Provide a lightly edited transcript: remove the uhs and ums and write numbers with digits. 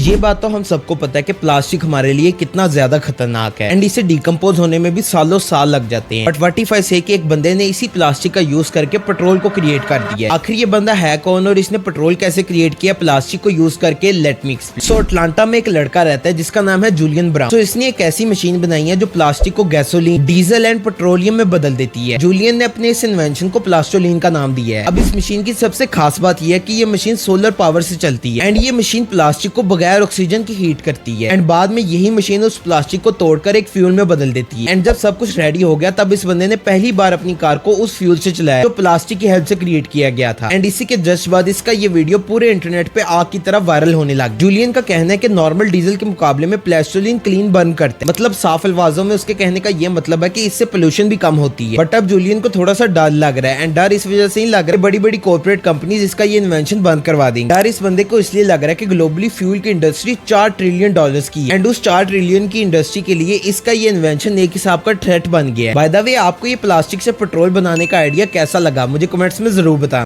ये बात तो हम सबको पता है कि प्लास्टिक हमारे लिए कितना ज्यादा खतरनाक है एंड इसे डिकम्पोज होने में भी सालों साल लग जाते हैं। बट व्हाट इफ आई से कि एक बंदे ने इसी प्लास्टिक का यूज करके पेट्रोल को क्रिएट कर दिया। आखिर ये बंदा है कौन और इसने पेट्रोल कैसे क्रिएट किया प्लास्टिक को यूज करके? Let me explain. So Atlanta में एक लड़का रहता है जिसका नाम है जूलियन ब्राउन। तो इसने एक ऐसी मशीन बनाई है जो प्लास्टिक को गैसोलीन, डीजल एंड पेट्रोलियम में बदल देती है। जूलियन ने अपने इस इन्वेंशन को प्लास्टोलिन का नाम दिया है। अब इस मशीन की सबसे खास बात यह है कि ये मशीन सोलर पावर से चलती है एंड ये मशीन प्लास्टिक को बगैर ऑक्सीजन की हीट करती है एंड बाद में यही मशीन उस प्लास्टिक को तोड़कर एक फ्यूल में बदल देती है। एंड जब सब कुछ रेडी हो गया तब इस बंदे ने पहली बार अपनी कार को उस फ्यूल से चलाया जो प्लास्टिक की हेल्प से क्रिएट किया गया था। एंड इसी के जस्ट बाद इसका ये वीडियो पूरे इंटरनेट पे आग की तरह वायरल होने लगा। जूलियन का कहना है कि नॉर्मल डीजल के मुकाबले में प्लास्टोलिन क्लीन बर्न करते हैं। मतलब साफ अल्फाजों में उसके कहने का ये मतलब है कि इससे पोल्यूशन भी कम होती है। बट अब जूलियन को थोड़ा सा डर लग रहा है एंड डर इस वजह से ही लग रहा है बड़ी बड़ी कॉर्पोरेट कंपनीज इसका ये इन्वेंशन बंद करवा देंगे। डर इस बंदे को इसलिए लग रहा है कि ग्लोबली फ्यूल की इंडस्ट्री $4 ट्रिलियन की एंड उस $4 ट्रिलियन की इंडस्ट्री के लिए इसका ये इन्वेंशन एक हिसाब का थ्रेट बन गया है। बाय द वे आपको ये प्लास्टिक से पेट्रोल बनाने का आइडिया कैसा लगा मुझे कमेंट्स में जरूर बताना।